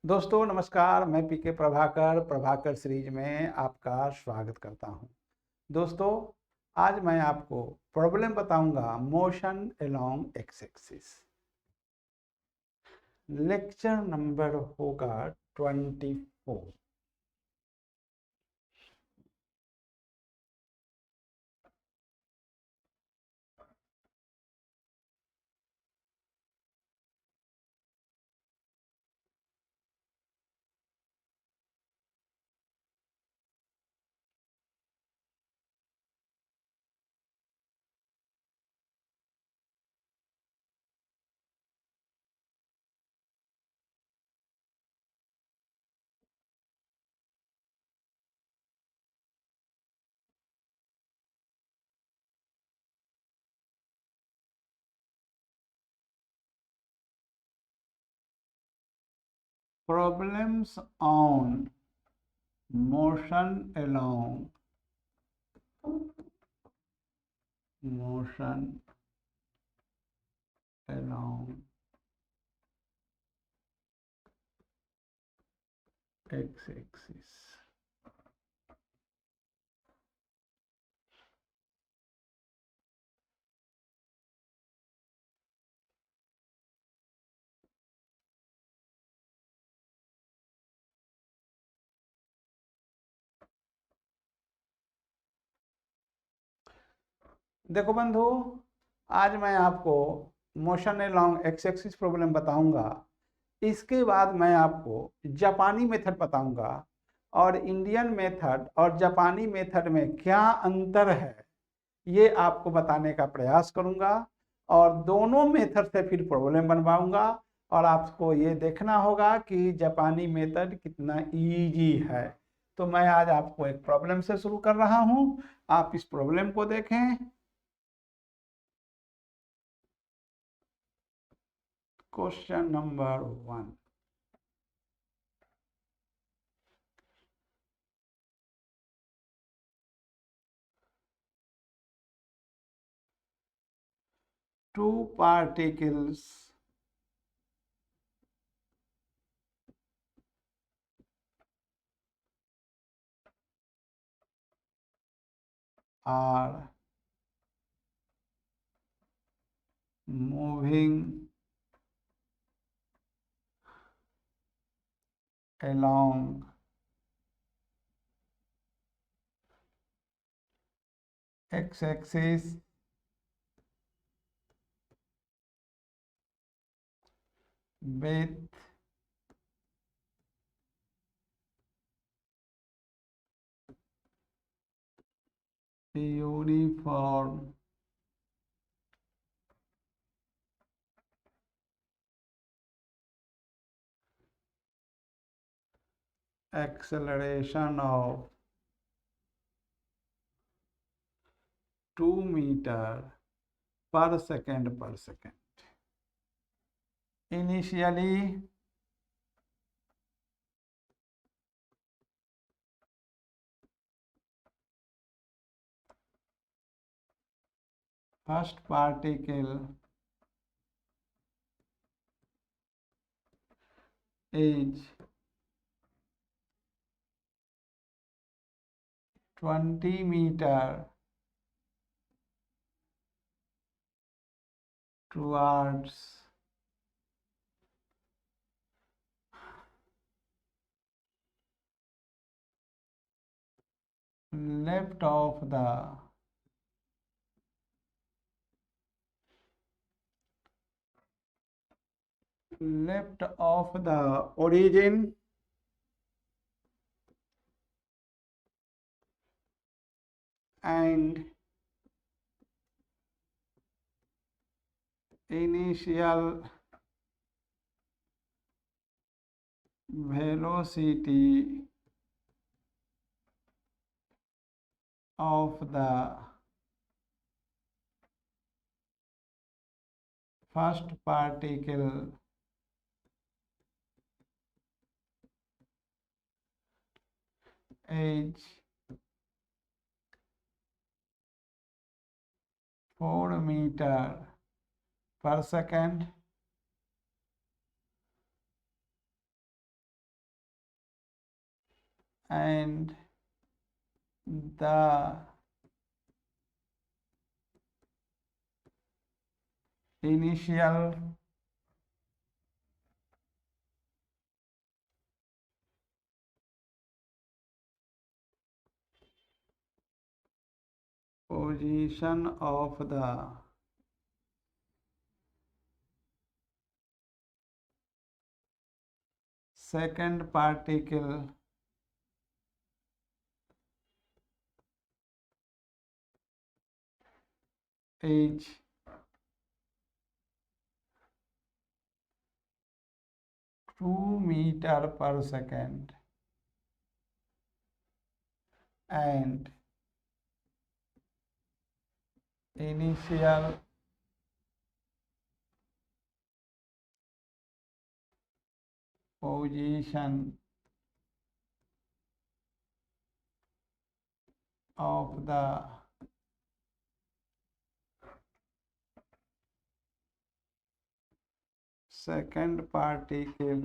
दोस्तों नमस्कार, मैं पीके प्रभाकर सीरीज में आपका स्वागत करता हूं। दोस्तों, आज मैं आपको प्रॉब्लम बताऊंगा motion along x axis. Lecture number होगा 24। Problems on motion along x axis. देखो बंधु, आज मैं आपको motion along x axis problem बताऊंगा। इसके बाद मैं आपको जापानी मेथड बताऊंगा और इंडियन मेथड और जापानी मेथड में क्या अंतर है ये आपको बताने का प्रयास करूंगा। और दोनों मेथड से फिर प्रॉब्लम बनवाऊंगा और आपको ये देखना होगा कि जापानी मेथड कितना इजी है। तो मैं आज आपको एक प्रॉब्लम से शुरू कर रहा हूं, आप इस प्रॉब्लम को देखें। Question number 1। Two particles are moving along x-axis with uniform acceleration of 2 meter per second per second. Initially, first particle is 20 meter towards left of the origin and initial velocity of the first particle is 4 meter per second and the initial position of the second particle is 2 meter per second and initial position of the second particle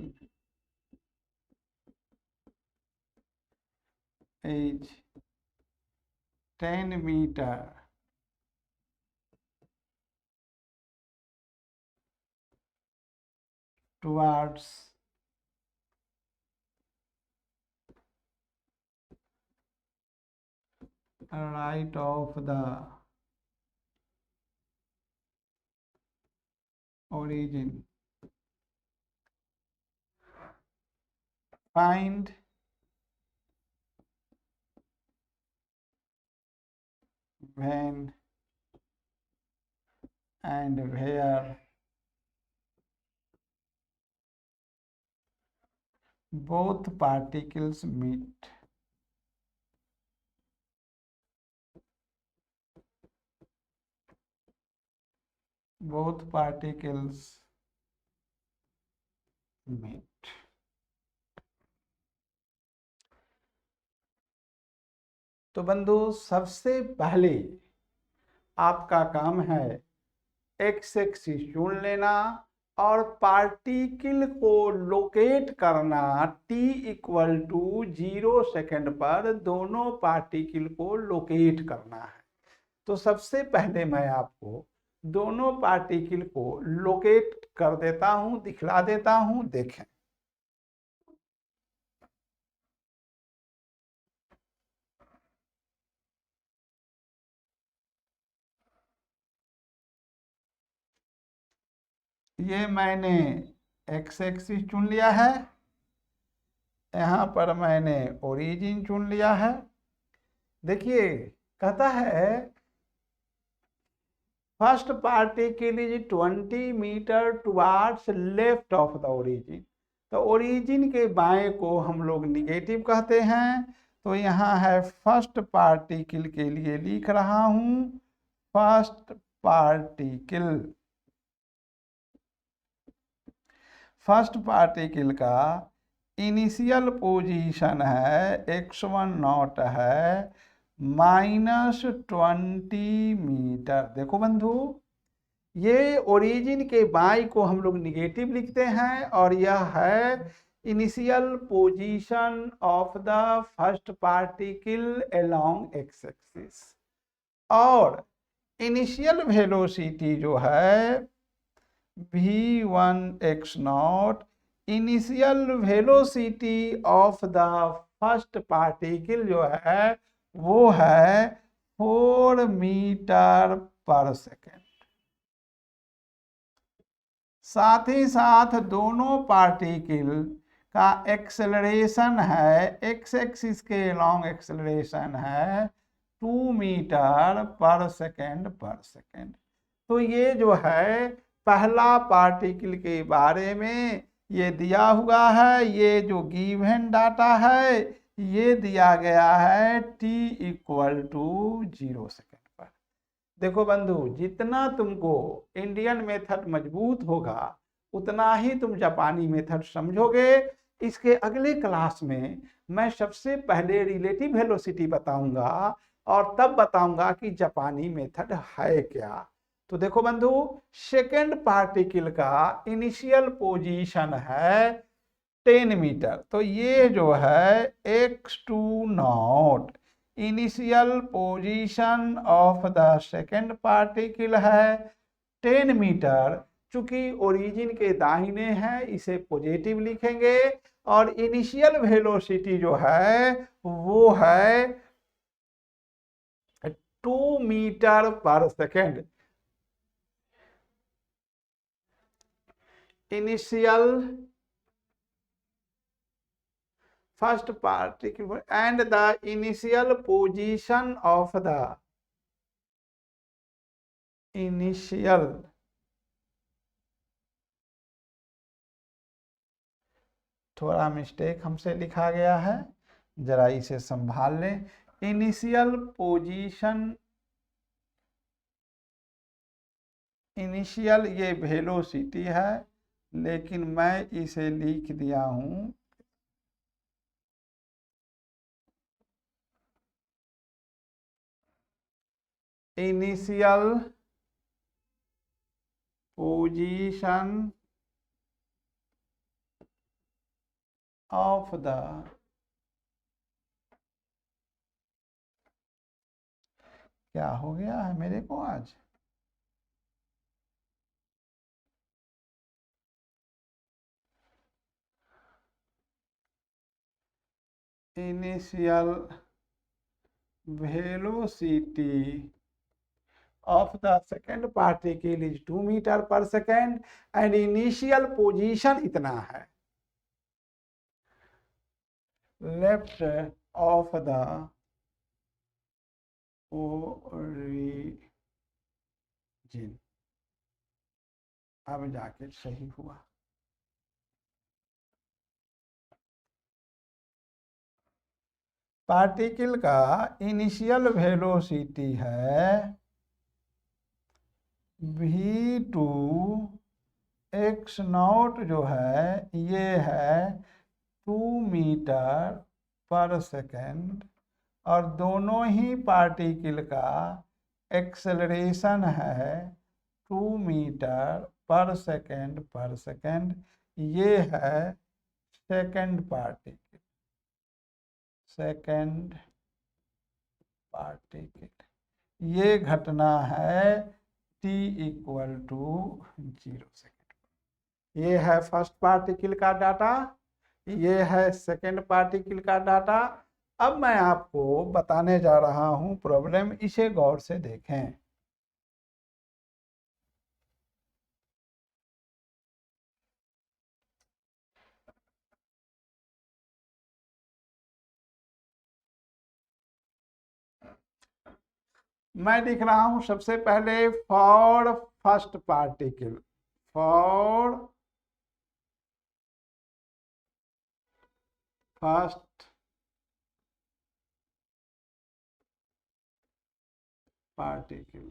is 10 meter towards right of the origin. Find when and where both particles meet. Both particles meet. तो बंधु सबसे पहले आपका काम है x axis चुन लेना और पार्टिकल को लोकेट करना t इक्वल टू 0 सेकेंड पर दोनों पार्टिकल को लोकेट करना है। तो सबसे पहले मैं आपको दोनों पार्टिकल को लोकेट कर देता हूं, दिखला देता हूं, देखें। ये मैंने एक्स एक्सिस चुन लिया है, यहाँ पर मैंने ओरिजिन चुन लिया है। देखिए कहता है first particle is 20 meter towards left of the origin. तो ओरिजिन के बाएं को हम लोग निगेटिव कहते हैं। तो यहाँ है फर्स्ट पार्टिकल के लिए लिख रहा हूं, फर्स्ट पार्टिकल का इनिशियल पोजीशन है x1 नॉट है -20 मीटर। देखो बंधु ये ओरिजिन के बाई को हम लोग निगेटिव लिखते हैं और यह है initial position of the first particle along x axis. और इनिशियल वेलोसिटी जो है v1 x0, initial velocity of the first particle जो है वो है 4 मीटर पर सेकेंड। साथ ही साथ दोनों पार्टिकल का एक्सेलरेशन है, एक्स एक्सिस के लॉन्ग एक्सेलरेशन है 2 मीटर पर सेकेंड। तो ये जो है पहला पार्टिकल के बारे में ये दिया हुआ है। ये जो गिवन डाटा है ये दिया गया है t इक्वल टू 0 सेकेंड पर। देखो बंधु जितना तुमको इंडियन मेथड मजबूत होगा उतना ही तुम जापानी मेथड समझोगे। इसके अगले क्लास में मैं सबसे पहले रिलेटिव वेलोसिटी बताऊंगा और तब बताऊंगा कि जापानी मेथड है क्या। तो देखो बंधु सेकेंड पार्टिकल का इनिशियल पोजीशन है 10 मीटर। तो ये जो है x2 not initial position of the second particle है 10 मीटर। चूंकि ओरिजिन के दाहिने है इसे पॉजिटिव लिखेंगे, और इनिशियल वेलोसिटी जो है वो है 2 मीटर पर second. Initial first particle and the initial position of the initial थोड़ा मिस्टेक हमसे लिखा गया है, जरा इसे संभाल लें। इनिशियल पोजीशन, इनिशियल ये वेलोसिटी है, लेकिन मैं इसे लिख दिया हूं इनिशियल पोजीशन ऑफ द, क्या हो गया है मेरे को आज, initial velocity of the second particle is 2 meter per second and initial position इतना है। left of the origin, अब जाके सही हुआ। पार्टिकल का इनिशियल वेलोसिटी है v2, x0 जो है ये है 2 मीटर पर सेकेंड, और दोनों ही पार्टिकल का एक्सेलरेशन है 2 मीटर पर सेकेंड। ये है सेकेंड पार्टिकल, ये घटना है t = 0 सेकेंड। ये है फर्स्ट पार्टिकल का डाटा, ये है सेकेंड पार्टिकल का डाटा। अब मैं आपको बताने जा रहा हूं प्रॉब्लम, इसे गौर से देखें। मैं लिख रहा हूं सबसे पहले for first particle, for first particle.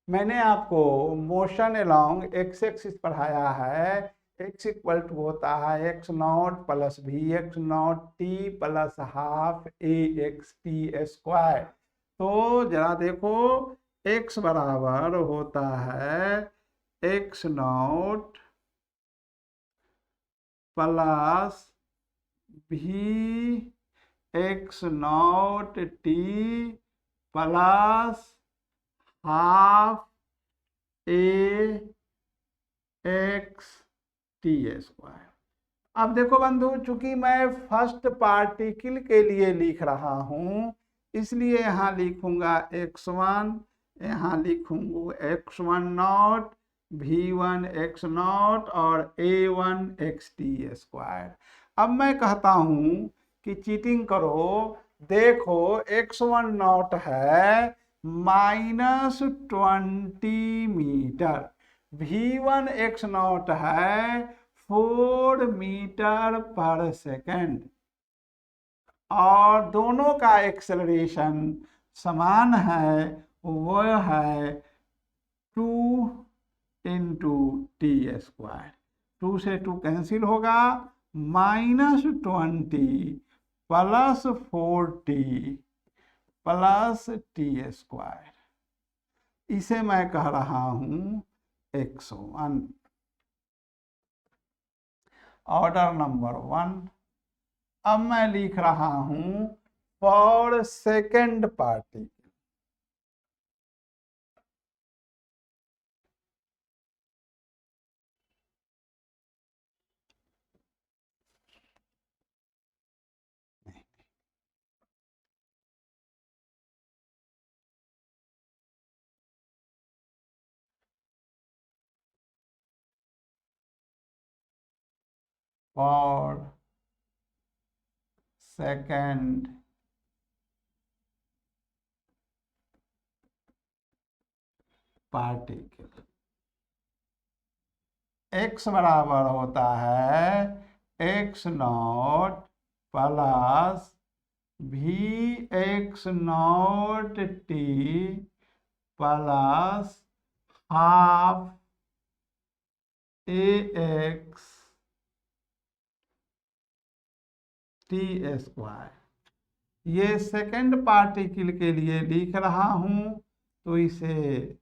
मैंने आपको मोशन अलोंग एक्स एक्सिस पढ़ाया है। x = होता है x0 + vx0 t + half axt²। तो जरा देखो, x बराबर होता है x0 + vx0 t + half axt²। अब देखो बंधु, चूंकि मैं फर्स्ट पार्टिकल के लिए लिख रहा हूं, इसलिए यहां लिखूंगा x1, यहां लिखूंगा x10, v1 x0 और a1 xt²। अब मैं कहता हूं कि चीटिंग करो, देखो x10 है -20 मीटर, v1 x0 है 4 मीटर पर सेकेंड, और दोनों का एक्सेलरेशन समान है, वह है 2 × t²। 2 से 2 कैंसिल होगा, -20 + 4t + t²। इसे मैं कह रहा हूं x1। Order number 1। अब मैं लिख रहा हूं for second party. For second particle x बराबर होता है x नॉट प्लस भी x not T plus half A x T square. ये सेकेंड पार्टिकल के लिए लिख रहा हूं, तो इसे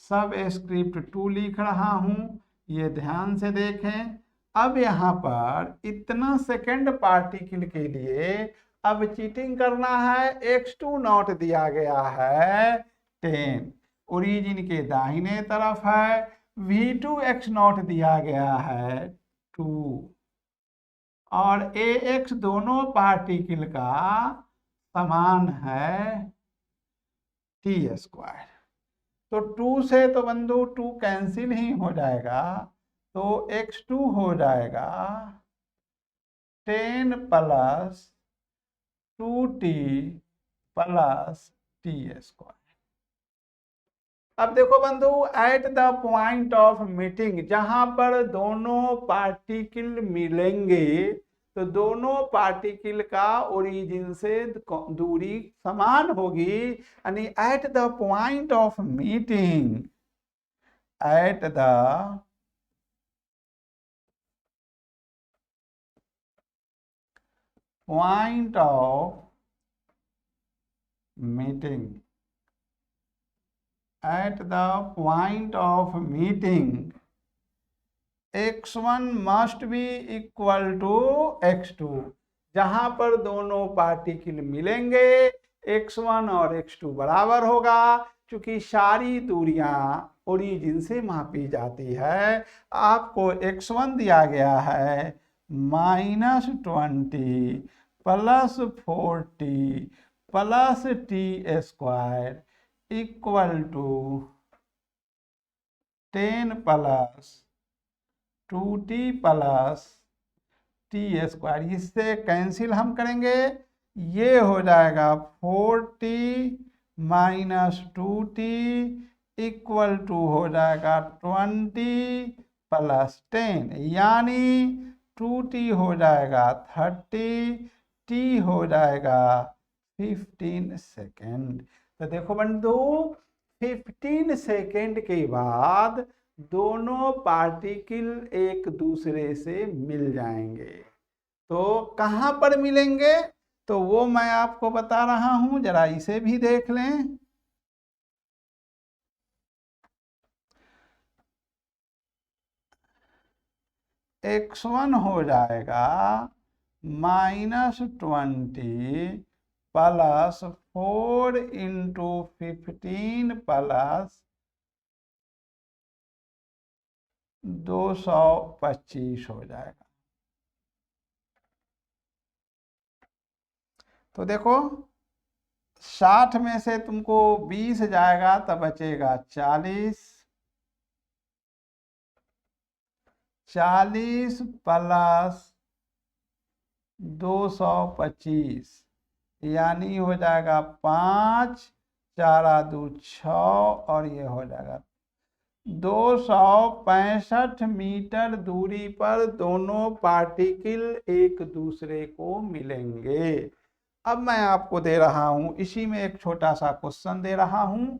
सब स्क्रिप्ट 2 लिख रहा हूं। ये ध्यान से देखें। अब यहाँ पर इतना सेकेंड पार्टिकल के लिए अब चीटिंग करना है। x2 नॉट दिया गया है 10, ओरिजिन के दाहिने तरफ है। v2 x नॉट दिया गया है 2 और ax दोनों पार्टिकल का समान है टी स्क्वायर। तो 2 से तो बंधु 2 कैंसिल ही हो जाएगा, तो x2 हो जाएगा 10 plus 2t plus T square. अब देखो बंधु, at the point of meeting, जहां पर दोनों पार्टिकल मिलेंगे तो दोनों पार्टिकल का ओरिजिन से दूरी समान होगी। यानी at the point of meeting, at the point of meeting, at the point of meeting x1 must be equal to x2। जहां पर दोनों पार्टिकल मिलेंगे x1 और x2 बराबर होगा। क्योंकि सारी दूरियां ओरिजिन से मापी जाती है। आपको x1 दिया गया है -20 plus 40 plus T square equal to 10 plus 2t plus T square. इससे कैंसिल हम करेंगे, ये हो जाएगा 40 माइनस 2t इक्वल टू हो जाएगा 20 प्लस 10, यानी 2t हो जाएगा 30, t हो जाएगा 15 सेकेंड। तो देखो बंधु, 15 सेकेंड के बाद दोनों पार्टिकल एक दूसरे से मिल जाएंगे। तो कहां पर मिलेंगे, तो वो मैं आपको बता रहा हूं, जरा इसे भी देख लें। x1 हो जाएगा -20 प्लस 4 इंटू 15 प्लस 225 हो जाएगा। तो देखो 60 में से तुमको 20 जाएगा तब बचेगा 40, 40 प्लस 225 यानी हो जाएगा 5, 4 2 6 और ये हो जाएगा 265 मीटर दूरी पर दोनों पार्टिकल एक दूसरे को मिलेंगे। अब मैं आपको दे रहा हूं, इसी में एक छोटा सा क्वेश्चन दे रहा हूं।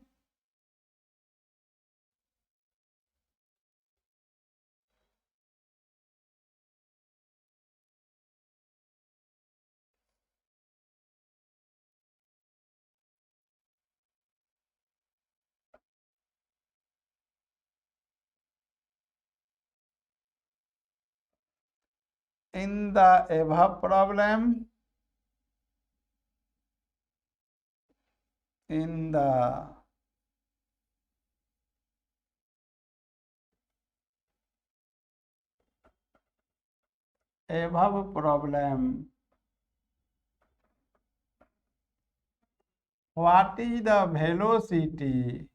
in the above problem, in the above problem, what is the velocity?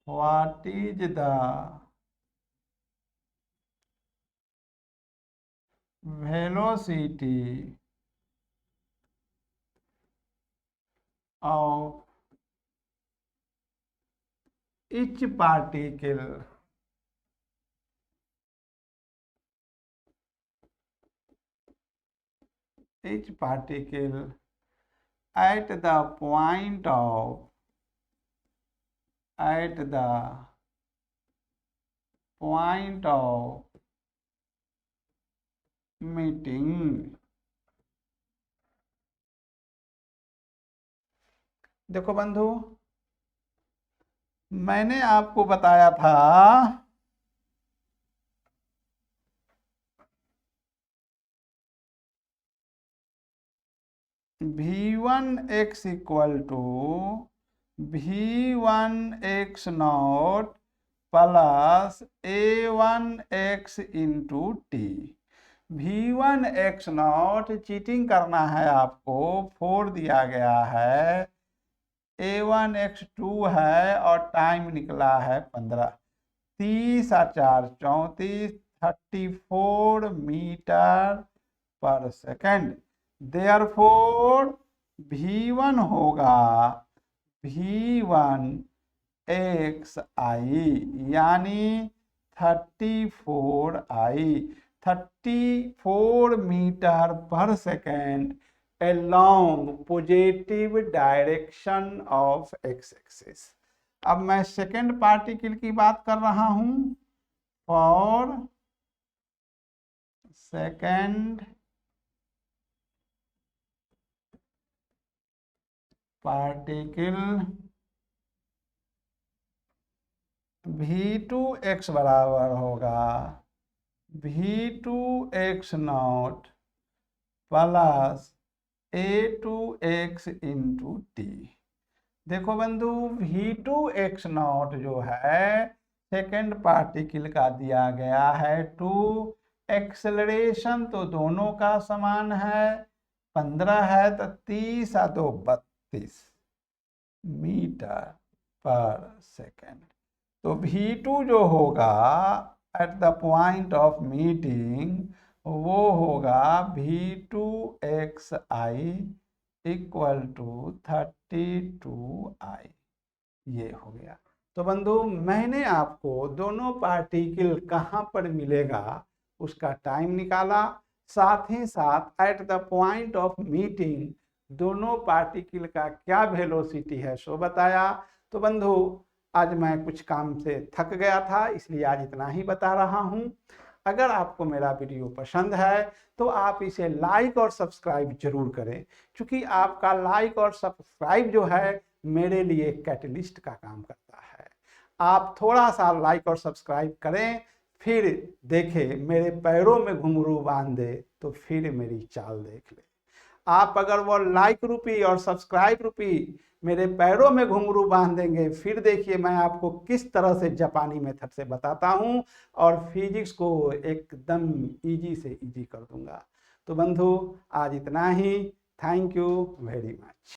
What is the velocity of each particle at the point of meeting। देखो बंधु, मैंने आपको बताया था v1x equal to v1x not plus a1x into T. v1x not cheating करना है आपको, 4 दिया गया है, a1x 2 है और टाइम निकला है 15। 30 और 4 34, 34 मीटर पर सेकेंड। देयरफॉर v1 होगा v1xi यानी 34i, 34 मीटर पर second along positive direction of x axis. अब मैं सेकेंड पार्टिकल की बात कर रहा हूं। फॉर सेकेंड पार्टिकल v2x बराबर होगा v2x not plus a2x into T. देखो बंधु, v2x नॉट जो है सेकेंड पार्टिकल का दिया गया है 2, एक्सेलरेशन तो दोनों का समान है, 15 है तो 30 और 2 32 मीटर पर सेकेंड। तो v2 जो होगा at the point of meeting वो होगा v2xi इक्वल टू 32i। ये हो गया। तो बंधु, मैंने आपको दोनों पार्टिकल कहाँ पर मिलेगा उसका टाइम निकाला, साथ ही साथ at the point of meeting दोनों पार्टिकल का क्या वेलोसिटी है सो बताया। तो बंधु, आज मैं कुछ काम से थक गया था, इसलिए आज इतना ही बता रहा हूँ। अगर आपको मेरा वीडियो पसंद है तो आप इसे लाइक और सब्सक्राइब जरूर करें, क्योंकि आपका लाइक और सब्सक्राइब जो है मेरे लिए कैटलिस्ट का काम करता है। आप थोड़ा सा लाइक और सब्सक्राइब करें, फिर देखें मेरे पैरों में घुंघरू बांध दे तो फिर मेरी चाल देख ले। आप अगर वो लाइक रूपी और सब्सक्राइब रूपी मेरे पैरों में घुंघरू बांध देंगे, फिर देखिए मैं आपको किस तरह से जापानी मेथड से बताता हूं और फिजिक्स को एकदम इजी से इजी कर दूंगा। तो बंधु, आज इतना ही। Thank you very much.